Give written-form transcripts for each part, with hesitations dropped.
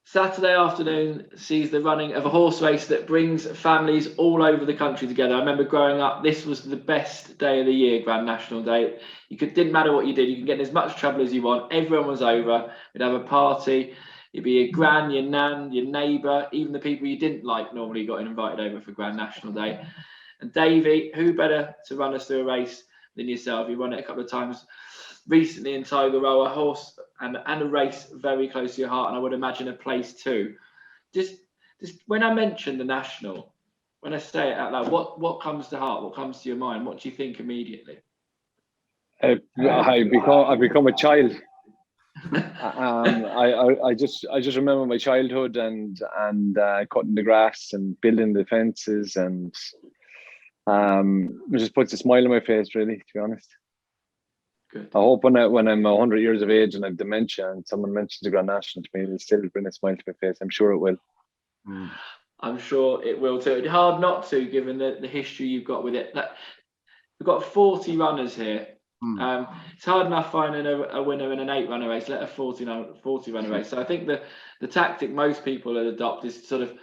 Saturday afternoon sees the running of a horse race that brings families all over the country together. I remember growing up, this was the best day of the year, Grand National Day. Didn't matter what you did, you could get in as much trouble as you want. Everyone was over. We'd have a party. You'd be your gran, your nan, your neighbour, even the people you didn't like normally got invited over for Grand National Day. And Davy, who better to run us through a race than yourself? You run it a couple of times recently in Tiger Row, a horse and a race very close to your heart, and I would imagine a place too. Just when I mention the national, when I say it out loud, what comes to heart? What comes to your mind? What do you think immediately? I become a child. I just remember my childhood and cutting the grass and building the fences, and it just puts a smile on my face, really, to be honest. Good. I hope when I'm 100 years of age and I have dementia and someone mentions the Grand National to me, it'll still bring a smile to my face. I'm sure it will. I'm sure it will too. It's hard not to, given the history you've got with it. We've got 40 runners here. It's hard enough finding a winner in an 8-runner race, let a 40-runner race. So I think the tactic most people adopt is sort of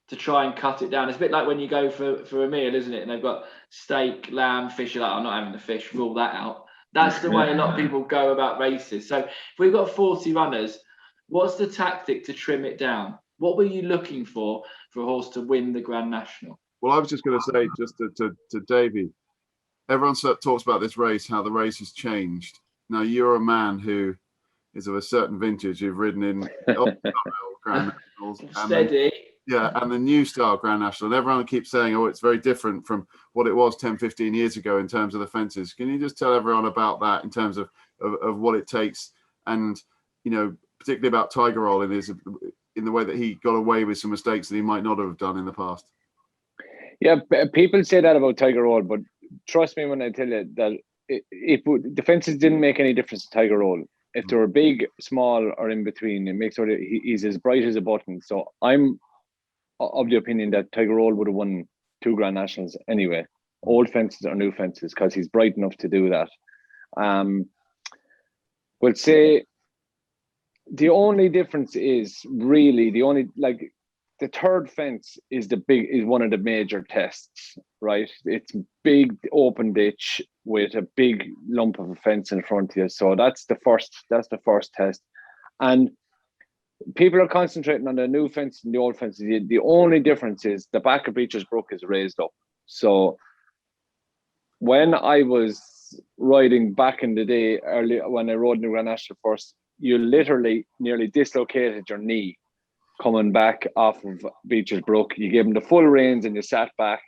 to try and cut it down. It's a bit like when you go for a meal, isn't it? And they've got steak, lamb, fish. You're like, I'm not having the fish, rule that out. That's the way a lot of people go about races. So if we've got 40 runners, what's the tactic to trim it down? What were you looking for a horse to win the Grand National? Well, I was just going to say, just to Davy, everyone talks about this race, how the race has changed. Now, you're a man who is of a certain vintage. You've ridden in Grand Nationals. Steady. And the new style Grand National. And everyone keeps saying, oh, it's very different from what it was 10, 15 years ago in terms of the fences. Can you just tell everyone about that in terms of what it takes, and, you know, particularly about Tiger Roll in the way that he got away with some mistakes that he might not have done in the past? Yeah, people say that about Tiger Roll, but trust me when I tell you that the fences didn't make any difference to Tiger Roll. If they were big, small, or in between, it makes sure that he's as bright as a button. So I'm of the opinion that Tiger Roll would have won 2 Grand Nationals anyway, old fences or new fences, because he's bright enough to do that. But say the only difference is really the third fence is one of the major tests, right? It's big open ditch with a big lump of a fence in front of you. So that's the first test. And people are concentrating on the new fence and the old fences. The only difference is the back of Beecher's Brook is raised up. So when I was riding back in the day, early when I rode in the Grand National first, you literally nearly dislocated your knee coming back off of Beecher's Brook. You gave them the full reins and you sat back,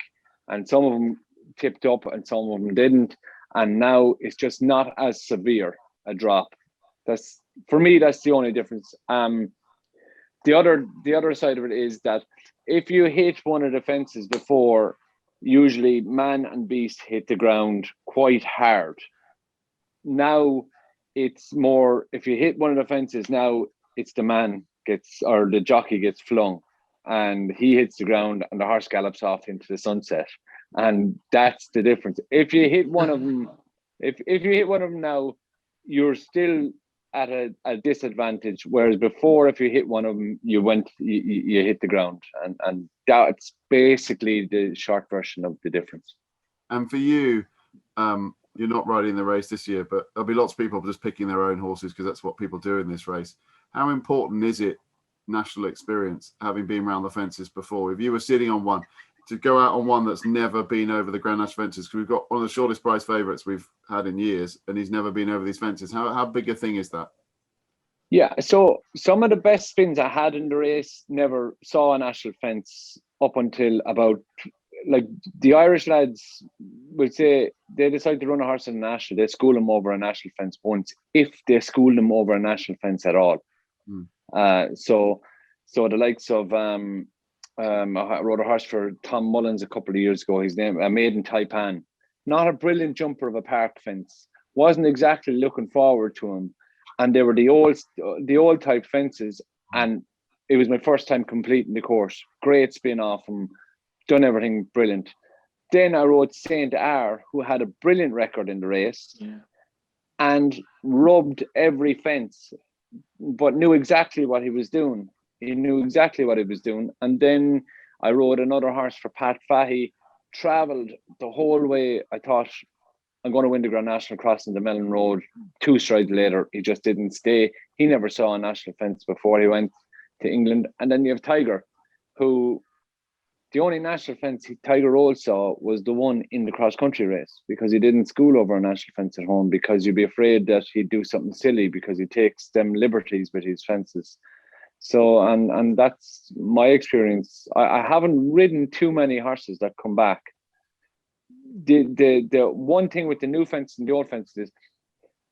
and some of them tipped up and some of them didn't. And now it's just not as severe a drop. For me, that's the only difference. The other side of it is that if you hit one of the fences before, usually man and beast hit the ground quite hard. Now it's more, if you hit one of the fences, now it's the jockey gets flung and he hits the ground and the horse gallops off into the sunset. And that's the difference. If you hit one of them, if you hit one of them now, you're still at a disadvantage, whereas before, if you hit one of them, you hit the ground, and that's basically the short version of the difference. And for you, you're not riding the race this year, but there'll be lots of people just picking their own horses because that's what people do in this race. How important is it, national experience, having been around the fences before? If you were sitting on one, to go out on one that's never been over the Grand National fences, because we've got one of the shortest price favourites we've had in years, and he's never been over these fences. How big a thing is that? Yeah, so some of the best spins I had in the race never saw a national fence up until about, like, the Irish lads would say they decide to run a horse in a national, they school them over a national fence once, if they school them over a national fence at all. So the likes of I rode a horse for Tom Mullins a couple of years ago. His name, Maiden Taipan. Not a brilliant jumper of a park fence. Wasn't exactly looking forward to him. And they were the old type fences. And it was my first time completing the course. Great spin off him. Done everything brilliant. Then I rode Saint R, who had a brilliant record in the race. Yeah. and rubbed every fence, but knew exactly what he was doing. He knew exactly what he was doing. And then I rode another horse for Pat Fahey, travelled the whole way. I thought, I'm going to win the Grand National crossing the Mellon Road. 2 strides later, he just didn't stay. He never saw a national fence before he went to England. And then you have Tiger, who the only national fence Tiger Roll saw was the one in the cross country race, because he didn't school over a national fence at home, because you'd be afraid that he'd do something silly because he takes them liberties with his fences. So, and that's my experience. I haven't ridden too many horses that come back. The one thing with the new fence and the old fences is,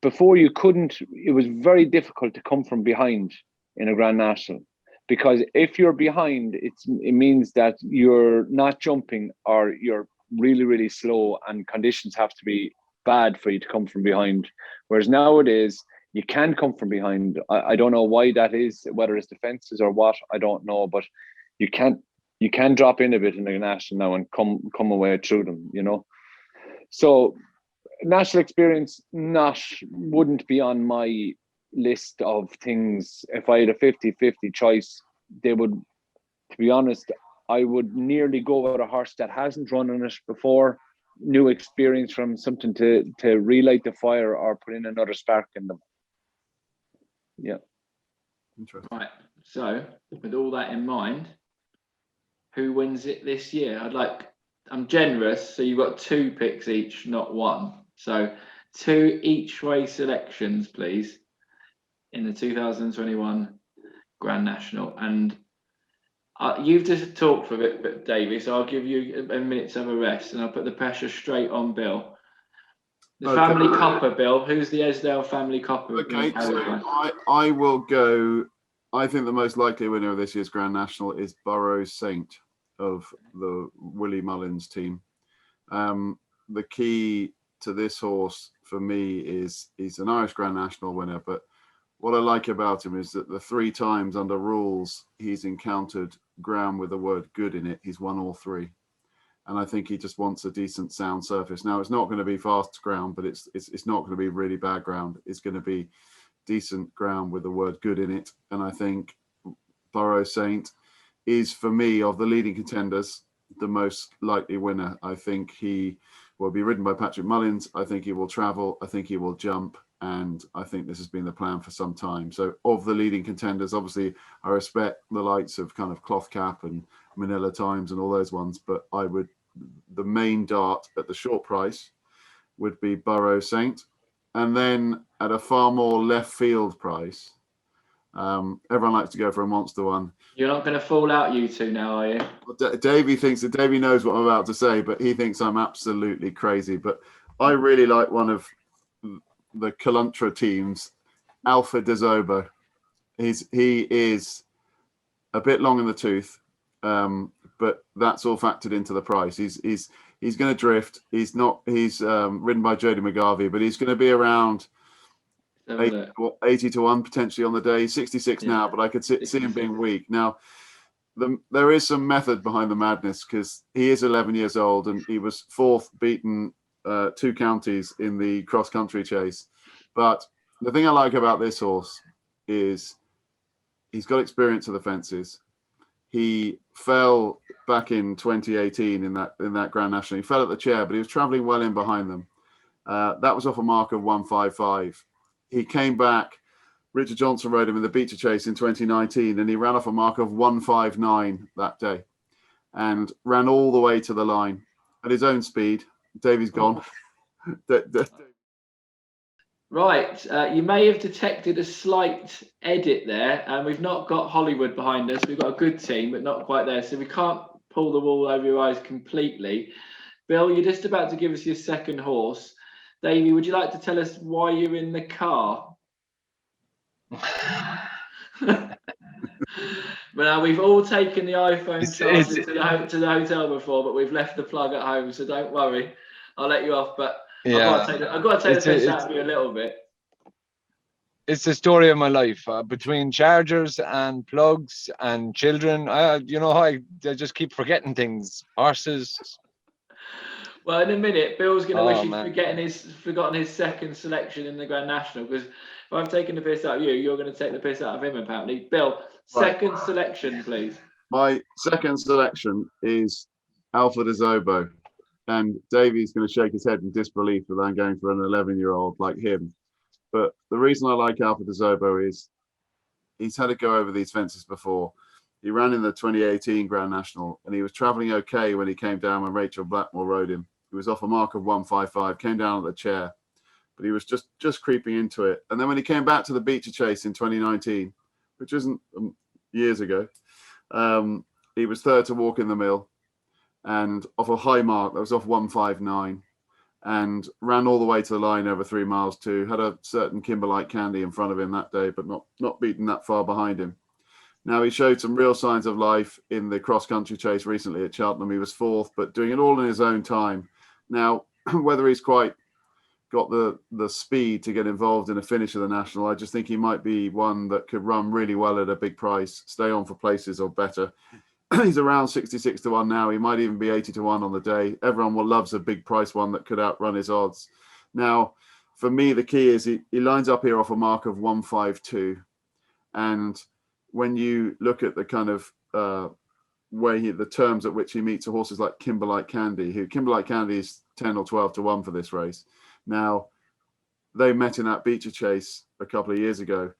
before you couldn't, it was very difficult to come from behind in a Grand National, because if you're behind, it means that you're not jumping, or you're really, really slow, and conditions have to be bad for you to come from behind. Whereas nowadays, you can come from behind. I don't know why that is, whether it's the fences or what, I don't know, but you can drop in a bit in the national now and come away through them, you know. So national experience wouldn't be on my list of things. If I had a 50-50 choice, to be honest, I would nearly go with a horse that hasn't run on it before, new experience from something to relight the fire or put in another spark in them. Yeah. Interesting. Right. So, with all that in mind, who wins it this year? I'm generous, so you've got 2 picks each, not 1. So 2 each way selections, please, in the 2021 Grand National. And you've just talked for a bit, Davy, so I'll give you a minute to have a rest, and I'll put the pressure straight on Bill. The family copper, Bill. Who's the Esdaile family copper? Okay, so I will go. I think the most likely winner of this year's Grand National is Burrow Saint of the Willie Mullins team. The key to this horse for me is he's an Irish Grand National winner, but what I like about him is that the 3 times under rules he's encountered ground with the word good in it, he's won all 3. And I think he just wants a decent sound surface. Now, it's not going to be fast ground, but it's not going to be really bad ground. It's going to be decent ground with the word good in it. And I think Burrow Saint is, for me, of the leading contenders, the most likely winner. I think he will be ridden by Patrick Mullins. I think he will travel. I think he will jump. And I think this has been the plan for some time. So of the leading contenders, obviously, I respect the likes of kind of Cloth Cap and Manila Times and all those ones. But the main dart at the short price would be Burrow Saint. And then at a far more left field price, everyone likes to go for a monster one. You're not going to fall out, you two, now, are you? Davey thinks that Davey knows what I'm about to say, but he thinks I'm absolutely crazy. But I really like one of the Caluntra teams, Alpha Desobo. He is a bit long in the tooth, but that's all factored into the price. He's going to drift. He's ridden by Jody McGarvey, but he's going to be around 80 to 1 potentially on the day. 66 now, but I could see him being weak. Now, there is some method behind the madness, because he is 11 years old and he was 4th beaten 2 counties in the cross-country chase. But the thing I like about this horse is he's got experience of the fences. He fell back in 2018 in that Grand National. He fell at the chair, but he was travelling well in behind them. That was off a mark of 155. He came back. Richard Johnson rode him in the Beecher Chase in 2019, and he ran off a mark of 159 that day and ran all the way to the line at his own speed. Davy's gone. Right, you may have detected a slight edit there, and we've not got Hollywood behind us. We've got a good team, but not quite there, so we can't pull the wool over your eyes completely. Bill, you're just about to give us your second horse. Davey, would you like to tell us why you're in the car? Well, we've all taken the iPhone charger to the hotel before, but we've left the plug at home, so don't worry. I'll let you off, but I've got to take the piss out of you a little bit. It's the story of my life, between chargers and plugs and children. I just keep forgetting things. Horses. Well, in a minute, Bill's going to wish Oh, he'd man. forgotten his second selection in the Grand National, because if I'm taking the piss out of you, you're going to take the piss out of him, apparently. Bill, Right. second selection, please. My second selection is Alpha de Zobo. And Davy's going to shake his head in disbelief that I'm going for an 11-year-old like him. But the reason I like Alpha de Zobo is he's had to go over these fences before. He ran in the 2018 Grand National, and he was travelling okay when he came down when Rachel Blackmore rode him. He was off a mark of 155, came down at the chair, but he was just creeping into it. And then when he came back to the Beecher Chase in 2019, which isn't years ago, he was third to Walk in the Mill, and off a high mark that was off 159, and ran all the way to the line over 3 miles too. Had a certain Kimberlite Candy in front of him that day, but not beaten that far behind him. Now, he showed some real signs of life in the cross-country chase recently at Cheltenham. He was fourth, but doing it all in his own time. Now, whether he's quite got the speed to get involved in a finish of the National, I just think he might be one that could run really well at a big price, stay on for places or better. He's around 66 to 1 now. He might even be 80 to 1 on the day. Everyone loves a big price one that could outrun his odds. Now, for me, the key is he lines up here off a mark of 152. And when you look at the kind of the terms at which he meets a horses like Kimberlite Candy, Kimberlite Candy is 10 or 12 to 1 for this race. Now, they met in that Beecher Chase a couple of years ago.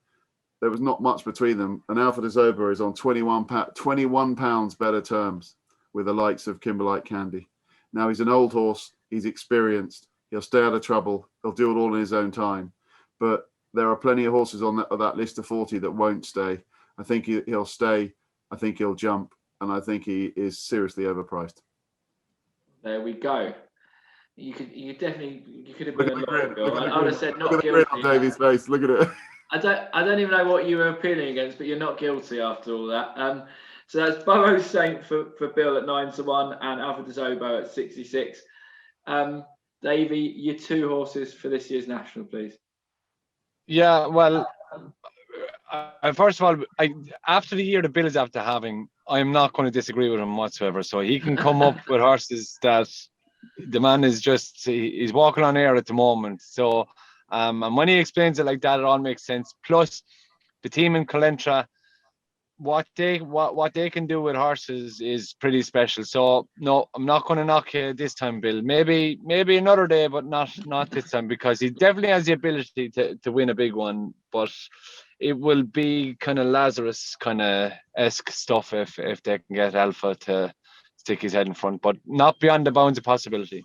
There was not much between them, and Alpha de Zobo is on 21 pounds better terms with the likes of Kimberlite Candy. Now, he's an old horse, he's experienced, he'll stay out of trouble, he'll do it all in his own time. But there are plenty of horses on that list of 40 that won't stay. I think he'll stay, I think he'll jump, and I think he is seriously overpriced. There we go. You could have been a lot, Bill. I would have said Look not at the grin guilty. on Davy's face. Look at it. I don't even know what you were appealing against, but you're not guilty after all that. So that's Burrows Saint for Bill at 9 to 1 and Alpha de Zobo at 66. Davy, your two horses for this year's National, please. Yeah, well, first of all, after the year that Bill is after having, I'm not going to disagree with him whatsoever. So he can come up with horses that the man is he's walking on air at the moment. So, and when he explains it like that, it all makes sense. Plus, the team in Colentra, what they can do with horses is pretty special. So no, I'm not going to knock you this time, Bill. Maybe another day, but not this time, because he definitely has the ability to win a big one. But it will be kind of Lazarus kind of esque stuff if they can get Alpha to stick his head in front, but not beyond the bounds of possibility.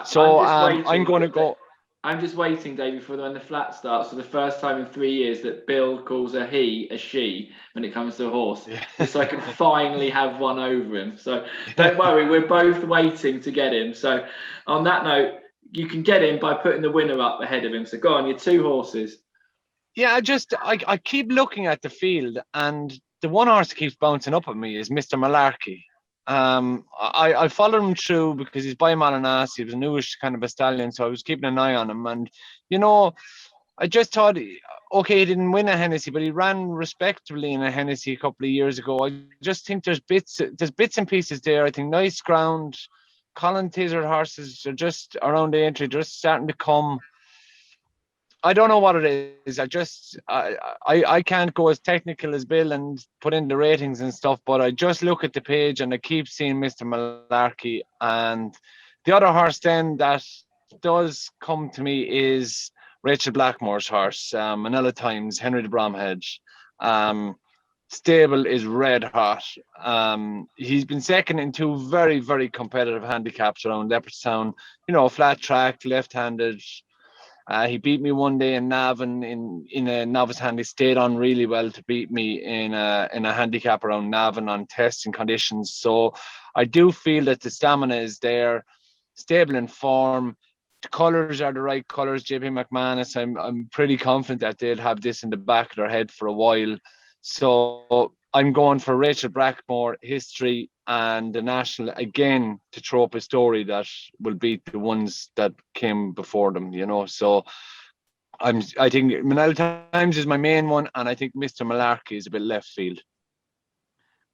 So I'm going to go. I'm just waiting, Davey, for when the flat starts for the first time in 3 years that Bill calls a he a she when it comes to a horse, just so I can finally have one over him. So don't worry, we're both waiting to get him. So on that note, you can get him by putting the winner up ahead of him. So go on, your two horses. Yeah, I keep looking at the field, and the one horse that keeps bouncing up at me is Mr. Malarkey. I followed him through because he's by Malanas. He was a newish kind of a stallion, so I was keeping an eye on him. And I just thought, okay, he didn't win a Hennessy, but he ran respectably in a Hennessy a couple of years ago. I just think there's bits and pieces there. I think nice ground. Colin Tizard horses are just around the entry, just starting to come. I don't know what it is. I can't go as technical as Bill and put in the ratings and stuff, but I just look at the page and I keep seeing Mr. Malarkey. And the other horse then that does come to me is Rachel Blackmore's horse, Manila Times, Henry de Bromhedge. Stable is red hot. He's been second in two very, very competitive handicaps around Leopardstown. Flat track, left-handed. He beat me one day in Navan in a novice hand. He stayed on really well to beat me in a handicap around Navan on testing conditions. So I do feel that the stamina is there, stable in form. The colours are the right colours. JP McManus, I'm pretty confident that they'll have this in the back of their head for a while. So I'm going for Rachel Blackmore, history, and the National again to throw up a story that will beat the ones that came before them. So I think Manila Times is my main one, and I think Mr. Malarkey is a bit left field.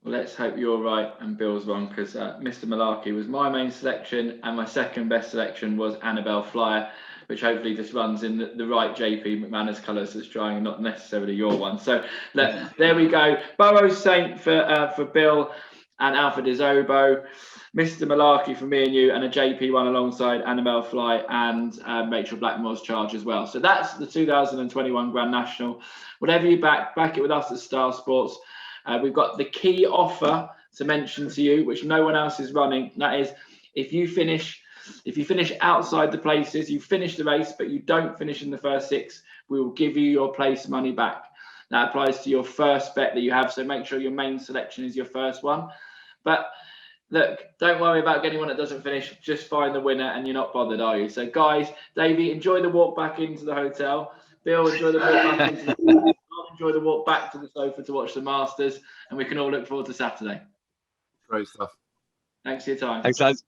Well, let's hope you're right and Bill's wrong, because Mr. Malarkey was my main selection, and my second best selection was Annabelle Flyer, which hopefully just runs in the right JP McManus colours that's drying, and not necessarily your one. So there we go. Burrows Saint for Bill and Alfred Isobo. Mr. Malarkey for me and you, and a JP one alongside Annabelle Fly and Rachel Blackmore's charge as well. So that's the 2021 Grand National. Whatever you back it with us at Star Sports. We've got the key offer to mention to you, which no one else is running. That is, if you finish outside the places, you finish the race, but you don't finish in the first 6, we will give you your place money back. That applies to your first bet that you have. So make sure your main selection is your first one. But look, don't worry about getting one that doesn't finish. Just find the winner, and you're not bothered, are you? So, guys, Davey, enjoy the walk back into the hotel. Bill, enjoy the walk back into the enjoy the walk back to the sofa to watch the Masters, and we can all look forward to Saturday. Great stuff. Thanks for your time. Thanks, lads.